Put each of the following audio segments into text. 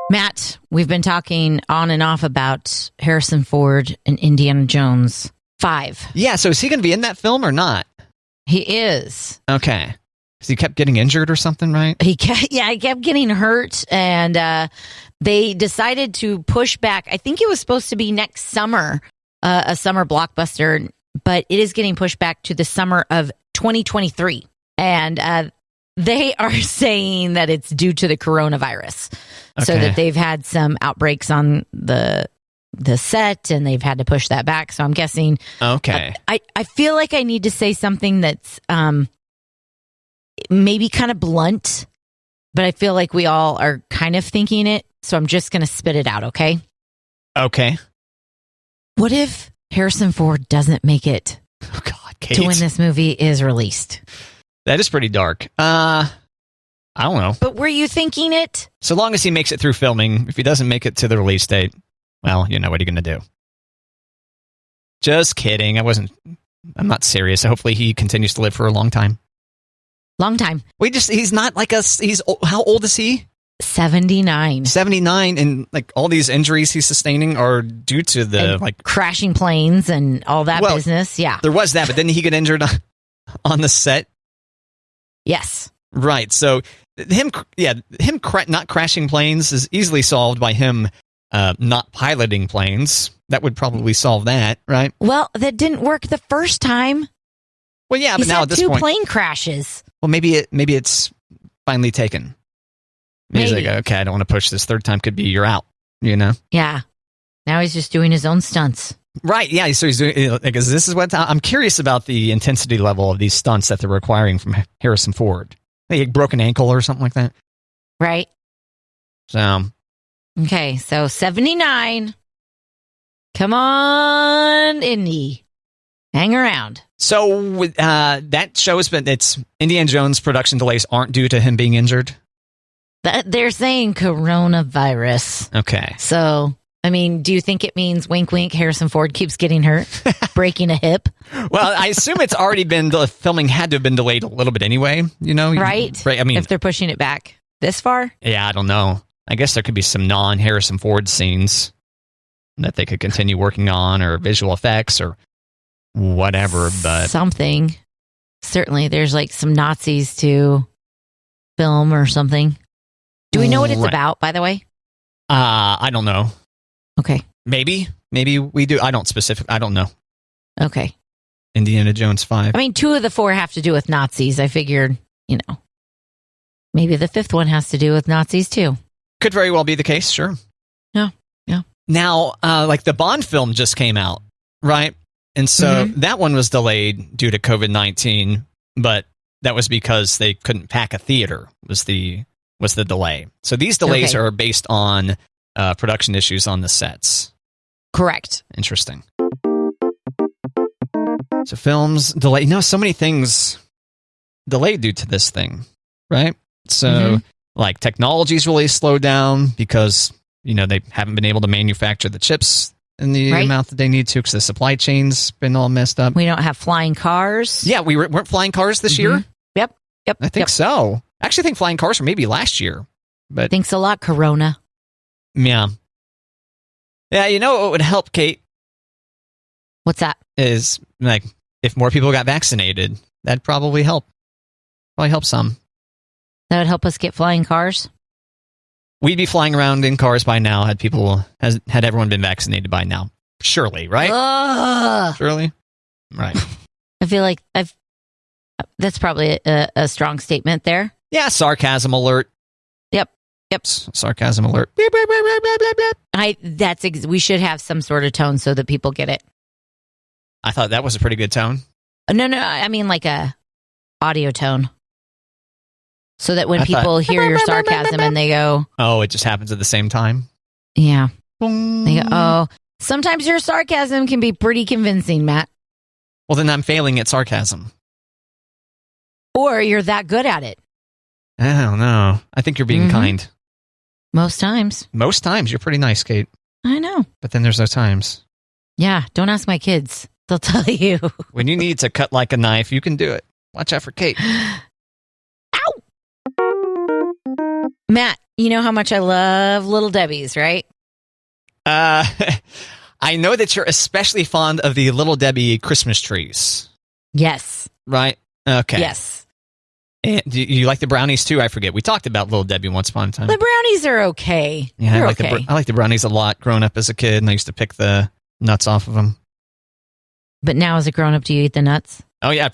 Matt, we've been talking on and off about Harrison Ford and Indiana Jones 5. Yeah, so is he going to be in that film or not? He is. Okay. Because he kept getting injured or something, right? He kept getting hurt, and they decided to push back. I think it was supposed to be next summer, a summer blockbuster, but it is getting pushed back to the summer of 2023. And they are saying that it's due to the coronavirus. Okay. So that they've had some outbreaks on the set, and they've had to push that back. So I'm guessing. Okay. I feel like I need to say something that's maybe kind of blunt, but I feel like we all are kind of thinking it. So I'm just going to spit it out. Okay. Okay. What if Harrison Ford doesn't make it? Oh God, Kate. To when this movie is released? That is pretty dark. I don't know. But were you thinking it? So long as he makes it through filming, if he doesn't make it to the release date, well, you know, what are you going to do? Just kidding. I'm not serious. Hopefully he continues to live for a long time. Long time. He's not like us. How old is he? 79. 79, and like all these injuries he's sustaining are due to the crashing planes and all that business. Yeah. There was that, but didn't he get injured on the set? Yes. Right. So him not crashing planes is easily solved by him not piloting planes. That would probably solve that, right? Well, that didn't work the first time. Well, yeah, but now at this point, 2 plane crashes. Well, maybe it's finally taken. Maybe he's like, okay, I don't want to push this. Third time could be you're out. You know? Yeah. Now he's just doing his own stunts. Right. Yeah. So he's doing because this is what I'm curious about the intensity level of these stunts that they're requiring from Harrison Ford. Like a broken ankle or something like that. Right. So. Okay. So 79. Come on, Indy. Hang around. So that shows, but it's Indiana Jones production delays aren't due to him being injured. They're saying coronavirus. Okay. So, I mean, do you think it means wink, wink, Harrison Ford keeps getting hurt, breaking a hip? Well, I assume it's already been, the filming had to have been delayed a little bit anyway, you know? Right. I mean, if they're pushing it back this far? Yeah, I don't know. I guess there could be some non-Harrison Ford scenes that they could continue working on, or visual effects or whatever, but something. Certainly there's like some Nazis to film or something. Do we know what it's about, by the way? I don't know. Okay. Maybe we do. I don't know. Okay. Indiana Jones 5. I mean, 2 of the 4 have to do with Nazis. I figured, maybe the 5th one has to do with Nazis too. Could very well be the case, sure. Yeah. Now, like the Bond film just came out, right? And so that one was delayed due to COVID-19, but that was because they couldn't pack a theater was the delay. So these delays are based on production issues on the sets. Correct. Interesting. So films delay. So many things delayed due to this thing, right? So like technology's really slowed down because, they haven't been able to manufacture the chips in the amount that they need to because the supply chain's been all messed up. We don't have flying cars. Yeah, we weren't flying cars this year? Yep. I think so. I actually think flying cars were maybe last year. But thanks a lot, Corona. Yeah. Yeah, what would help, Kate? What's that? Is like if more people got vaccinated, that'd probably help. Probably help some. That would help us get flying cars? We'd be flying around in cars by now had everyone been vaccinated by now. Surely, right? Surely? Right. I feel like that's probably a strong statement there. Yeah, sarcasm alert. Yep. Sarcasm alert. We should have some sort of tone so that people get it. I thought that was a pretty good tone. No, I mean like a audio tone. So that when people hear your sarcasm and they go... Oh, it just happens at the same time? Yeah. They go, oh, sometimes your sarcasm can be pretty convincing, Matt. Well, then I'm failing at sarcasm. Or you're that good at it. I don't know. I think you're being kind. Most times. Most times. You're pretty nice, Kate. I know. But then there's no times. Yeah, don't ask my kids. They'll tell you. When you need to cut like a knife, you can do it. Watch out for Kate. Matt, you know how much I love Little Debbie's, right? I know that you're especially fond of the Little Debbie Christmas trees. Yes. Right? Okay. Yes. And do you like the brownies too? I forget. We talked about Little Debbie once upon a time. The brownies are okay. Yeah, They're I like the brownies a lot growing up as a kid, and I used to pick the nuts off of them. But now as a grown-up, do you eat the nuts? Oh, yeah,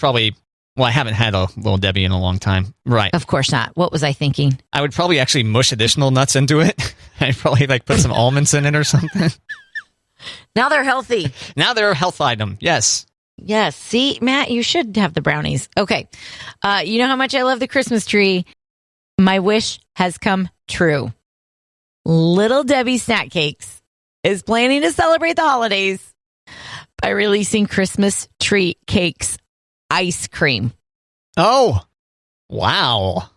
I haven't had a Little Debbie in a long time. Right. Of course not. What was I thinking? I would probably actually mush additional nuts into it. I'd probably put some almonds in it or something. Now they're healthy. Now they're a health item. Yes. Yes. See, Matt, you should have the brownies. Okay. You know how much I love the Christmas tree? My wish has come true. Little Debbie Snack Cakes is planning to celebrate the holidays by releasing Christmas tree cakes ice cream. Oh, wow.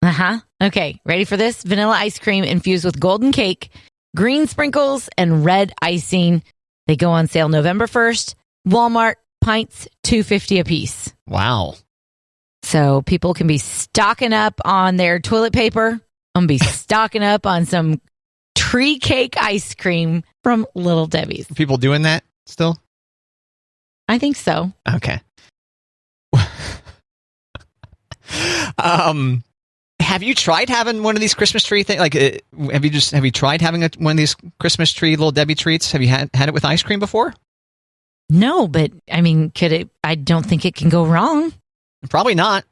Uh-huh. Okay, ready for this? Vanilla ice cream infused with golden cake, green sprinkles, and red icing. They go on sale November 1st. Walmart, pints, $2.50 a piece. Wow. So people can be stocking up on their toilet paper. I'm going to be stocking up on some tree cake ice cream from Little Debbie's. Are people doing that still? I think so. Okay. Have you tried having one of these Christmas tree things? Have you tried having one of these Christmas tree Little Debbie treats? Have you had it with ice cream before? No, but I mean, could it? I don't think it can go wrong. Probably not.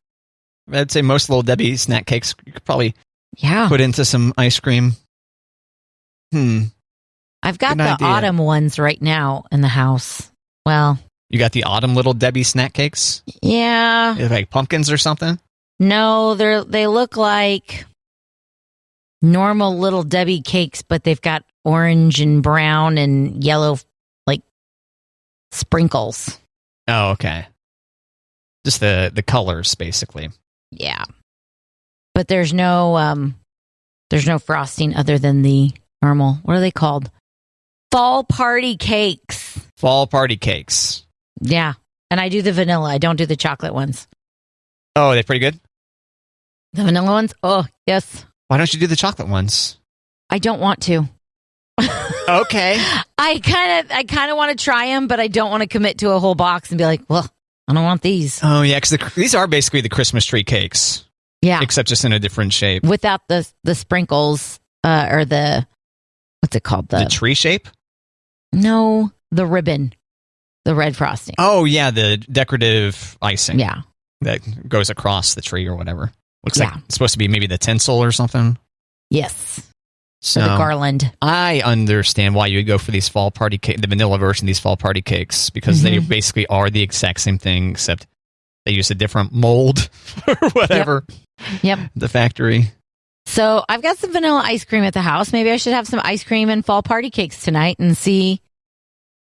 I'd say most Little Debbie snack cakes you could probably put into some ice cream. I've got the autumn ones right now in the house. Well, you got the autumn Little Debbie snack cakes? Yeah. Like pumpkins or something? No, they look like normal Little Debbie cakes, but they've got orange and brown and yellow like sprinkles. Oh, okay. Just the colors, basically. Yeah. But there's no frosting other than the normal. What are they called? Fall party cakes. Fall party cakes. Yeah. And I do the vanilla. I don't do the chocolate ones. Oh, are they pretty good? The vanilla ones? Oh, yes. Why don't you do the chocolate ones? I don't want to. Okay. I kind of want to try them, but I don't want to commit to a whole box and be like, well, I don't want these. Oh, yeah, because these are basically the Christmas tree cakes. Yeah. Except just in a different shape. Without the sprinkles or the, what's it called? The tree shape? No, the ribbon. The red frosting. Oh, yeah, the decorative icing. Yeah. That goes across the tree or whatever. Looks like it's supposed to be maybe the tinsel or something. Yes. So the garland. I understand why you would go for these fall party cake, the vanilla version of these fall party cakes, because they basically are the exact same thing, except they use a different mold or whatever. Yep. The factory. So I've got some vanilla ice cream at the house. Maybe I should have some ice cream and fall party cakes tonight and see,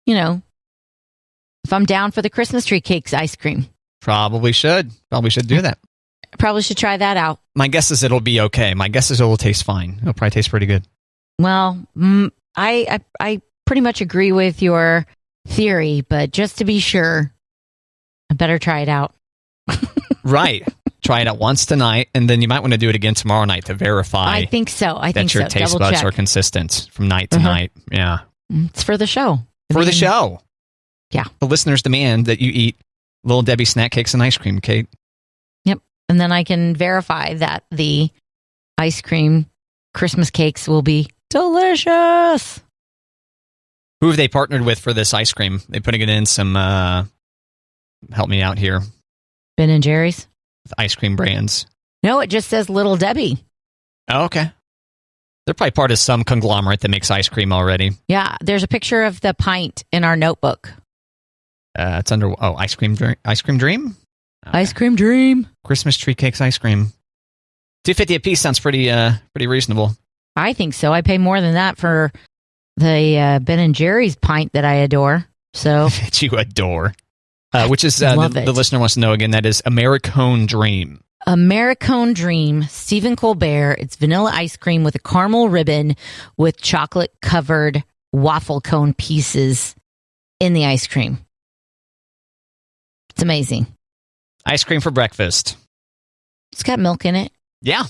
if I'm down for the Christmas tree cakes ice cream. Probably should do that. Probably should try that out. My guess is it'll be okay. My guess is it'll taste fine. It'll probably taste pretty good. Well, I pretty much agree with your theory, but just to be sure, I better try it out. Right. Try it out once tonight, and then you might want to do it again tomorrow night to verify. I think so. That your taste buds are consistent from night to night. Yeah. It's for the show. The show. Yeah. The listeners demand that you eat Little Debbie snack cakes and ice cream, Kate. Yep. And then I can verify that the ice cream Christmas cakes will be delicious. Who have they partnered with for this ice cream? They putting it in some, help me out here. Ben and Jerry's? Ice cream brands. No, it just says Little Debbie. Oh, okay. They're probably part of some conglomerate that makes ice cream already. Yeah, there's a picture of the pint in our notebook. It's under Ice Cream Dream. Okay. Ice Cream Dream. Christmas tree cakes ice cream. $2.50 a piece sounds pretty reasonable. I think so. I pay more than that for the Ben and Jerry's pint that I adore. So that you adore, which is the listener wants to know again. That is Americone Dream. Americone Dream, Stephen Colbert. It's vanilla ice cream with a caramel ribbon with chocolate covered waffle cone pieces in the ice cream. It's amazing. Ice cream for breakfast. It's got milk in it. Yeah,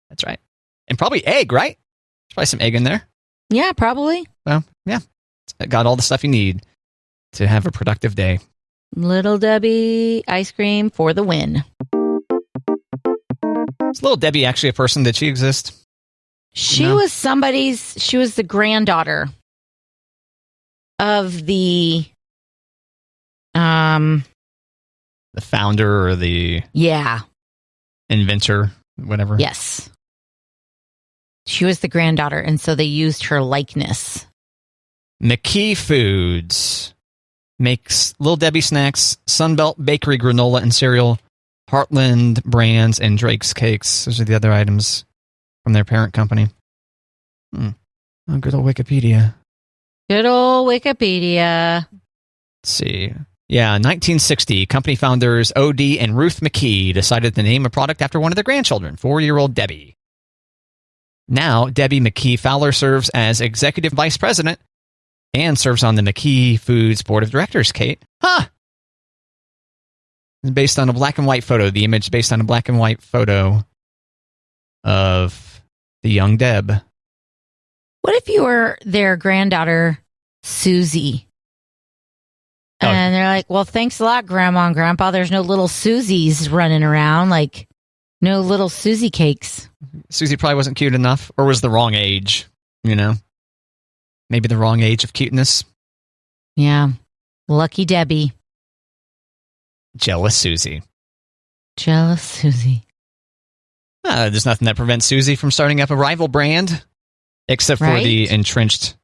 that's right. And probably egg, right? There's probably some egg in there. Yeah, probably. Well, yeah. It's got all the stuff you need to have a productive day. Little Debbie ice cream for the win. Is Little Debbie actually a person? Did she exist? She was the granddaughter of the founder or the inventor, whatever. Yes. She was the granddaughter, and so they used her likeness. McKee Foods makes Little Debbie snacks, Sunbelt Bakery granola and cereal, Heartland brands, and Drake's cakes. Those are the other items from their parent company. Oh, good old Wikipedia. Good old Wikipedia. Let's see. Yeah, 1960, company founders O.D. and Ruth McKee decided to name a product after one of their grandchildren, 4-year-old Debbie. Now, Debbie McKee Fowler serves as executive vice president and serves on the McKee Foods board of directors, Kate. Huh! It's based on a black and white photo. The image based on a black and white photo of the young Deb. What if you were their granddaughter, Susie? And they're like, well, thanks a lot, Grandma and Grandpa. There's no little Susies running around, like no little Susie cakes. Susie probably wasn't cute enough, or was the wrong age, Maybe the wrong age of cuteness. Yeah. Lucky Debbie. Jealous Susie. Jealous Susie. There's nothing that prevents Susie from starting up a rival brand, except for the entrenched,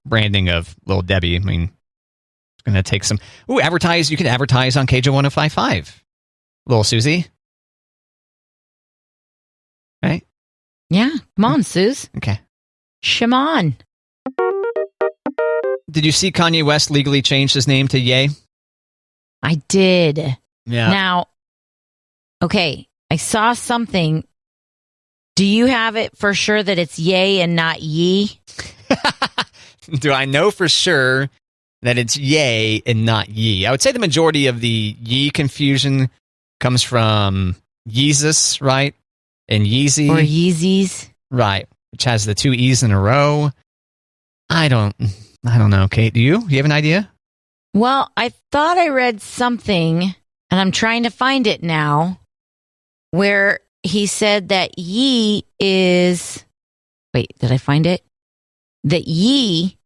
branding of Little Debbie. I mean, it's going to take some... Ooh, advertise. You can advertise on KJ1055. Little Susie. Right? Yeah. Come on, Suze. Okay. Shimon. Did you see Kanye West legally change his name to Ye? I did. Yeah. Now, okay, I saw something. Do you have it for sure that it's Ye and not Ye? Do I know for sure that it's Ye and not Ye? I would say the majority of the Ye confusion comes from Yeezus, right? And Yeezy. Or Yeezys. Right. Which has the 2 E's in a row. I don't know, Kate. Do you? You have an idea? Well, I thought I read something, and I'm trying to find it now, where he said that Ye is... Wait, did I find it? That Ye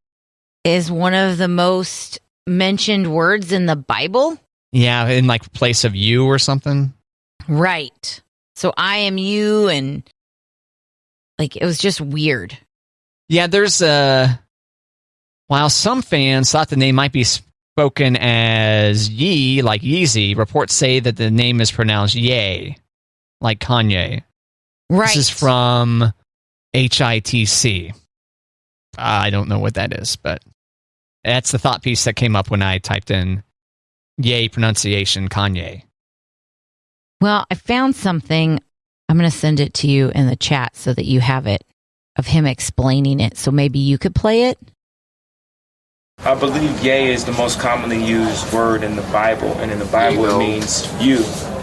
is one of the most mentioned words in the Bible? Yeah, in like place of you or something? Right. So I am you, and like it was just weird. Yeah, there's while some fans thought the name might be spoken as Ye, like Yeezy, reports say that the name is pronounced Ye, like Kanye. Right. This is from HITC. I don't know what that is, but that's the thought piece that came up when I typed in Ye pronunciation Kanye. Well, I found something. I'm going to send it to you in the chat so that you have it, of him explaining it. So maybe you could play it. I believe Ye is the most commonly used word in the Bible, and in the Bible it means you.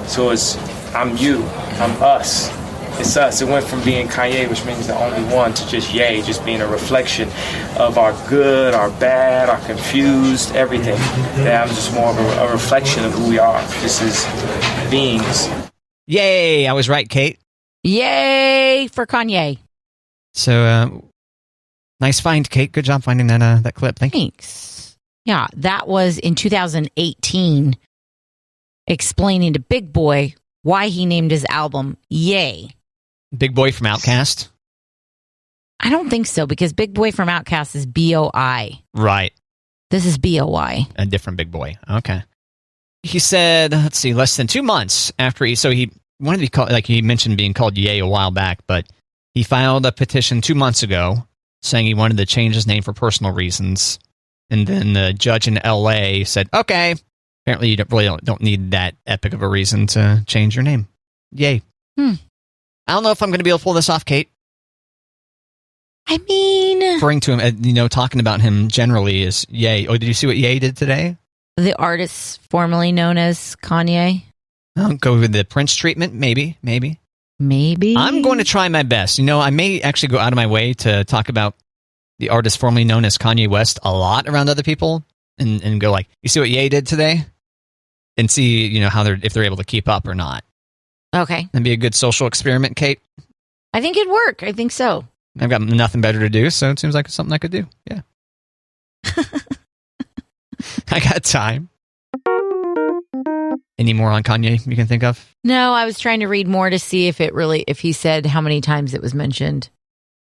So it's I'm you, I'm us. It's us. It went from being Kanye, which means the only one, to just Ye, just being a reflection of our good, our bad, our confused, everything. That I'm just more of a reflection of who we are, just as beings. Yay! I was right, Kate. Yay for Kanye. So, nice find, Kate. Good job finding that clip. Thanks. Yeah, that was in 2018, explaining to Big Boy why he named his album Ye. Big Boy from Outkast? I don't think so, because Big Boy from Outkast is B-O-I. Right. This is B-O-Y. A different Big Boy. Okay. He said, let's see, less than 2 months after he wanted to be called, like he mentioned being called Ye a while back, but he filed a petition 2 months ago saying he wanted to change his name for personal reasons. And then the judge in LA said, okay, apparently you don't need that epic of a reason to change your name. Yay. I don't know if I'm going to be able to pull this off, Kate. I mean... Referring to him, talking about him generally is Ye. Oh, did you see what Ye did today? The artist formerly known as Kanye? I'll go with the Prince treatment, maybe. Maybe. I'm going to try my best. I may actually go out of my way to talk about the artist formerly known as Kanye West a lot around other people and go like, you see what Ye did today? And see, how if they're able to keep up or not. Okay. That'd be a good social experiment, Kate. I think it'd work. I think so. I've got nothing better to do, so it seems like it's something I could do. Yeah. I got time. Any more on Kanye you can think of? No, I was trying to read more to see if he said how many times it was mentioned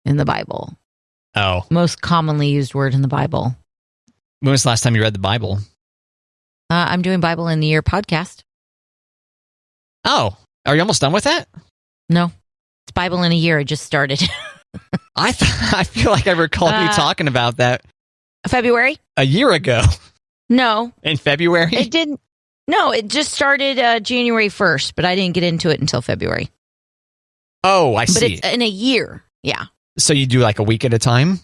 in the Bible. Oh. Most commonly used word in the Bible. When was the last time you read the Bible? I'm doing Bible in the Year podcast. Oh, are you almost done with that? No, it's Bible in a Year. I just started. I feel like I recall you talking about that. February? A year ago. No. In February? It didn't. No, it just started January 1st, but I didn't get into it until February. Oh, I see. But it's in a year. Yeah. So you do like a week at a time?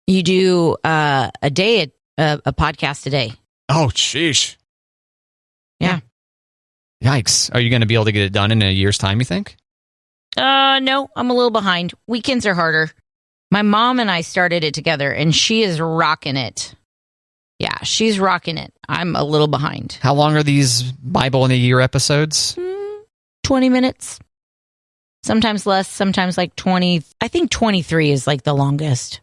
You do a day, a podcast a day. Oh, sheesh. Yeah. Yikes. Are you going to be able to get it done in a year's time, you think? No, I'm a little behind. Weekends are harder. My mom and I started it together, and she is rocking it. Yeah, she's rocking it. I'm a little behind. How long are these Bible in a Year episodes? 20 minutes. Sometimes less, sometimes like 20. I think 23 is like the longest.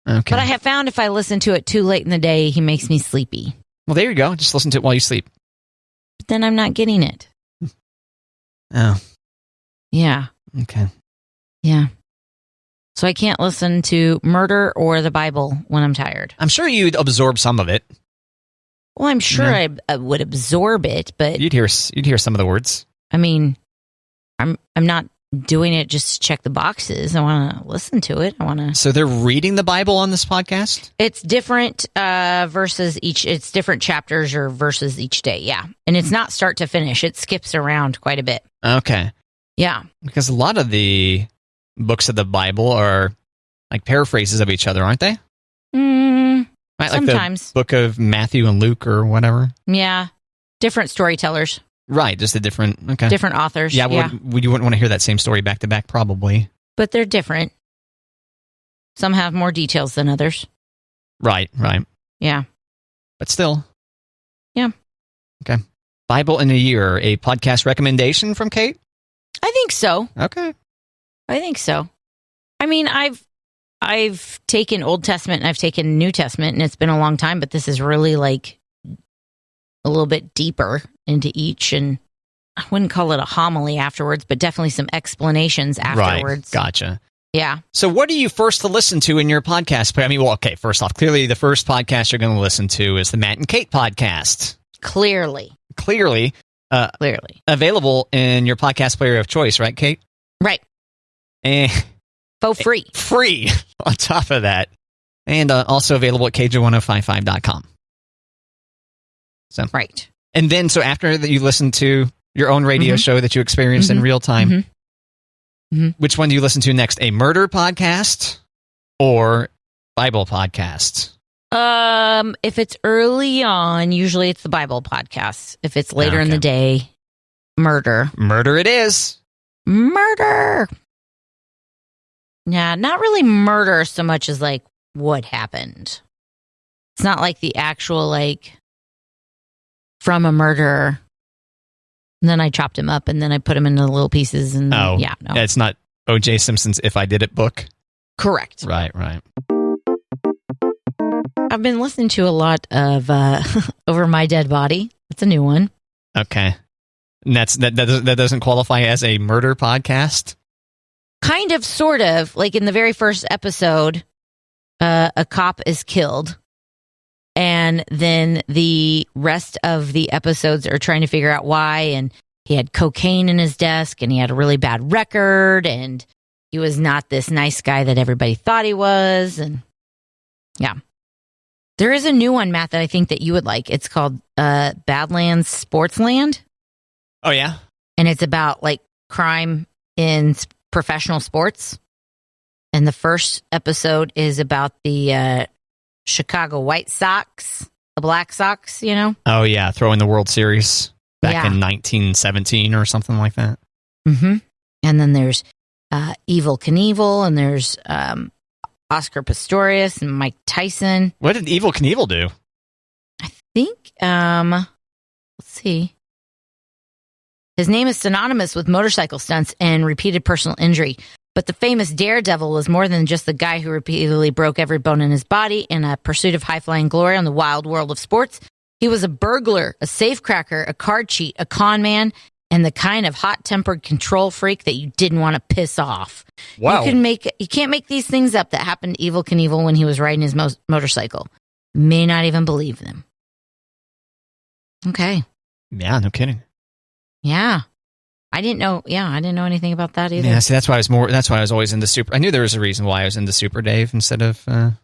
Okay. But I have found if I listen to it too late in the day, he makes me sleepy. Well, there you go. Just listen to it while you sleep. But then I'm not getting it. Oh. Yeah. Okay. Yeah. So I can't listen to murder or the Bible when I'm tired. I'm sure you'd absorb some of it. Well, I'm sure I would absorb it, but you'd hear some of the words. I mean, I'm not doing it just to check the boxes. I want to listen to it. I want to. So they're reading the Bible on this podcast? It's different verses each. It's different chapters or verses each day. Yeah, and it's not start to finish. It skips around quite a bit. Okay. Yeah, because a lot of the books of the Bible are like paraphrases of each other, aren't they? Right, Like sometimes. the book of Matthew and Luke or whatever. Yeah, different storytellers. Right, just different authors. Yeah, you wouldn't want to hear that same story back to back, probably. But they're different. Some have more details than others. Right. Yeah. But still. Yeah. Okay. Bible in a Year, a podcast recommendation from Kate? I think so. Okay. I think so. I mean, I've taken Old Testament and I've taken New Testament, and it's been a long time, but this is really like a little bit deeper into each, and I wouldn't call it a homily afterwards, but definitely some explanations afterwards. Right. Gotcha. Yeah. So what are you first to listen to in your podcast? I mean, well, okay, first off, clearly the first podcast you're going to listen to is the Matt and Kate podcast. Clearly. Available in your podcast player of choice, right, Kate? Right. And for free. Free on top of that. And also available at kj1055.com. So right. And then, so after that you listen to your own radio show that you experienced in real time, which one do you listen to next? A murder podcast or Bible podcast? If it's early on, usually it's the Bible podcast. If it's later in the day, murder. Murder it is. Murder. Yeah, not really murder so much as like what happened. It's not like the actual like from a murderer. And then I chopped him up and then I put him into little pieces and no. It's not O.J. Simpson's If I Did It book? Correct. Right. I've been listening to a lot of Over My Dead Body. That's a new one. Okay. And that doesn't qualify as a murder podcast? Kind of, sort of. Like in the very first episode, a cop is killed. And then the rest of the episodes are trying to figure out why. And he had cocaine in his desk and he had a really bad record. And he was not this nice guy that everybody thought he was. And yeah. There is a new one, Matt, that I think that you would like. It's called Badlands Sportsland. Oh, yeah? And it's about like crime in professional sports. And the first episode is about the Chicago White Sox, the Black Sox, you know? Oh, yeah. Throwing the World Series back in 1917 or something like that. Mm-hmm. And then there's Evel Knievel, and there's Oscar Pistorius and Mike Tyson. What did Evel Knievel do? I think, let's see. His name is synonymous with motorcycle stunts and repeated personal injury. But the famous Daredevil was more than just the guy who repeatedly broke every bone in his body in a pursuit of high-flying glory on the wild world of sports. He was a burglar, a safecracker, a card cheat, a con man, and the kind of hot-tempered control freak that you didn't want to piss off. Wow. You can't make these things up that happened to Evel Knievel when he was riding his motorcycle. May not even believe them. Okay. Yeah, no kidding. Yeah. I didn't know anything about that either. Yeah, see, that's why I was always into Super. I knew there was a reason why I was into Super Dave instead of Evel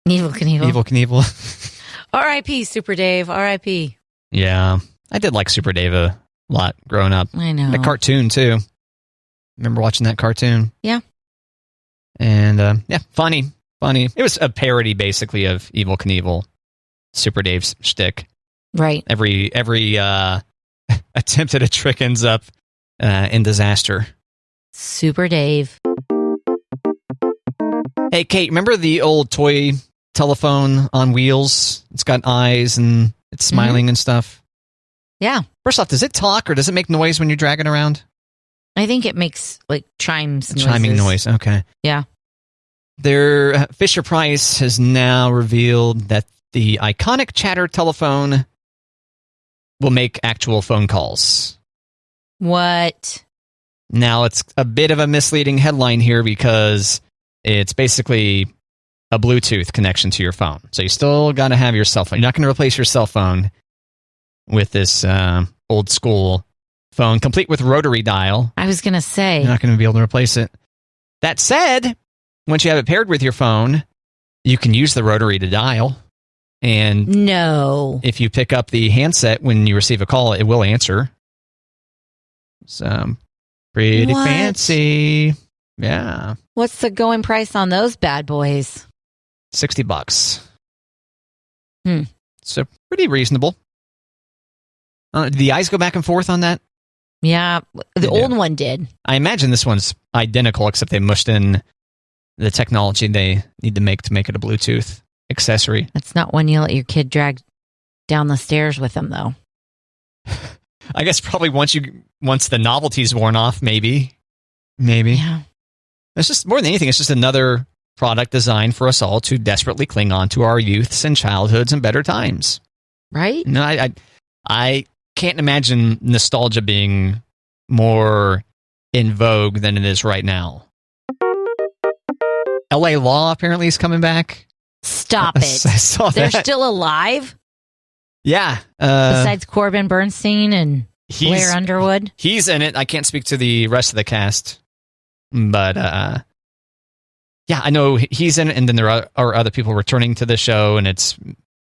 Knievel. Evel Knievel. R.I.P. Super Dave. R.I.P. Yeah. I did like Super Dave a lot growing up. I know. The cartoon, too. Remember watching that cartoon? Yeah. And, funny. It was a parody, basically, of Evel Knievel, Super Dave's shtick. Right. Every attempt at a trick ends up in disaster. Super Dave. Hey, Kate, remember the old toy telephone on wheels? It's got eyes and it's smiling and stuff. Yeah. First off, does it talk or does it make noise when you're dragging around? I think it makes like chimes. Chiming noise. Okay. Yeah. Fisher Price has now revealed that the iconic Chatter telephone will make actual phone calls. What? Now, it's a bit of a misleading headline here because it's basically a Bluetooth connection to your phone. So you still got to have your cell phone. You're not going to replace your cell phone with this old school phone, complete with rotary dial. I was going to say. You're not going to be able to replace it. That said, once you have it paired with your phone, you can use the rotary to dial. And if you pick up the handset when you receive a call, it will answer. So, pretty fancy. Yeah. What's the going price on those bad boys? $60. So, pretty reasonable. Did the eyes go back and forth on that? Yeah, the old one did. I imagine this one's identical, except they mushed in the technology they need to make it a Bluetooth accessory. That's not one you let your kid drag down the stairs with them, though. I guess probably once the novelty's worn off, maybe. Yeah. It's just more than anything. It's just another product designed for us all to desperately cling on to our youths and childhoods and better times. Right? No, I can't imagine nostalgia being more in vogue than it is right now. L.A. Law apparently is coming back. Stop it. I saw They're that. still alive? Yeah. Besides Corbin Bernstein and Blair Underwood? He's in it. I can't speak to the rest of the cast. But, yeah, I know he's in it, and then there are other people returning to the show, and it's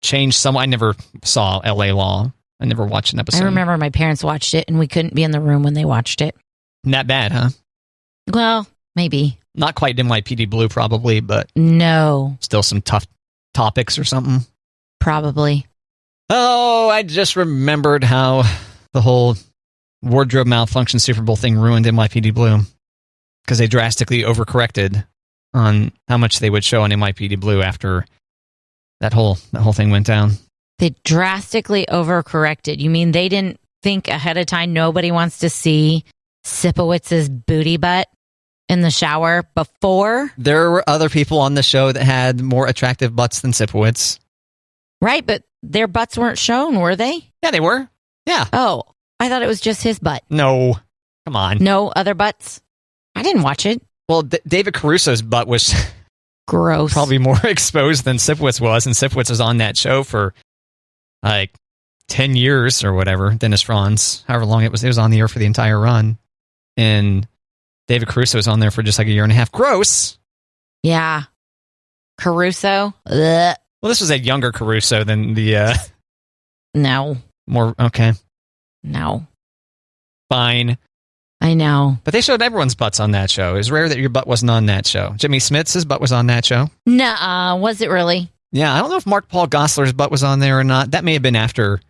changed some. I never saw L.A. Law. I never watched an episode. I remember my parents watched it, and we couldn't be in the room when they watched it. Not bad, huh? Well, maybe. Not quite NYPD Blue, probably, but... No. Still some tough topics or something? Probably. Oh, I just remembered how the whole wardrobe malfunction Super Bowl thing ruined NYPD Blue. Because they drastically overcorrected on how much they would show on NYPD Blue after that whole thing went down. They drastically overcorrected. You mean they didn't think ahead of time nobody wants to see Sipowitz's booty butt in the shower before? There were other people on the show that had more attractive butts than Sipowicz. Right, but their butts weren't shown, were they? Yeah, they were. Yeah. Oh, I thought it was just his butt. No. Come on. No other butts? I didn't watch it. Well, David Caruso's butt was gross. Probably more exposed than Sipowicz was, and Sipowicz was on that show for like 10 years or whatever. Dennis Franz, however long it was on the air for the entire run. And David Caruso was on there for just like a year and a half. Gross. Yeah. Caruso? Ugh. Well, this was a younger Caruso than the... No. More... Okay. No. Fine. I know. But they showed everyone's butts on that show. It was rare that your butt wasn't on that show. Jimmy Smith's butt was on that show. Nuh-uh. Was it really? Yeah, I don't know if Mark Paul Gosselaar's butt was on there or not. That may have been after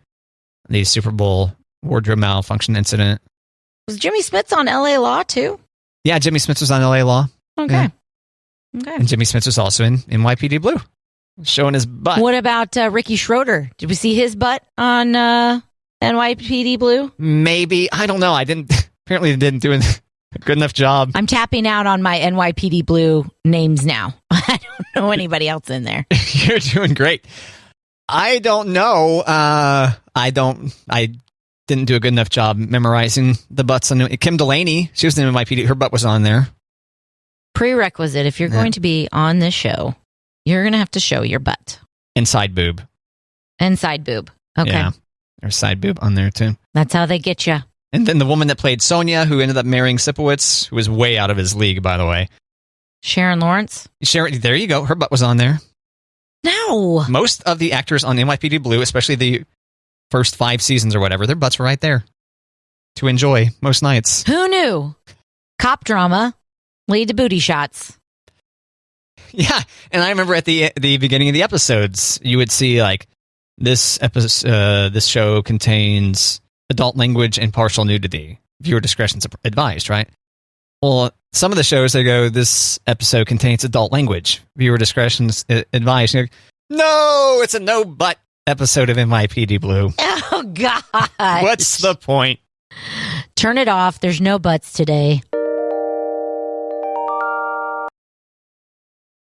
the Super Bowl wardrobe malfunction incident. Was Jimmy Smith's on L.A. Law, too? Yeah, Jimmy Smits was on LA Law. Okay. Yeah. Okay. And Jimmy Smits was also in NYPD Blue, showing his butt. What about Ricky Schroeder? Did we see his butt on NYPD Blue? Maybe. I don't know. Apparently didn't do a good enough job. I'm tapping out on my NYPD Blue names now. I don't know anybody else in there. You're doing great. I don't know. I didn't do a good enough job memorizing the butts on Kim Delaney. She was in NYPD. Her butt was on there. Prerequisite, if you're going to be on this show, you're going to have to show your butt. And side boob. And side boob. Okay. Yeah. There's side boob on there, too. That's how they get you. And then the woman that played Sonia, who ended up marrying Sipowicz, who was way out of his league, by the way. Sharon Lawrence? There you go. Her butt was on there. No. Most of the actors on NYPD Blue, especially the first 5 seasons or whatever, their butts were right there to enjoy most nights. Who knew? Cop drama lead to booty shots. Yeah, and I remember at the beginning of the episodes, you would see like this show contains adult language and partial nudity. Viewer discretion's advised, right? Well, some of the shows they go, this episode contains adult language. Viewer discretion's advised. You're like, no, it's a no butt episode of NYPD Blue. Oh God! What's the point? Turn it off. There's no butts today.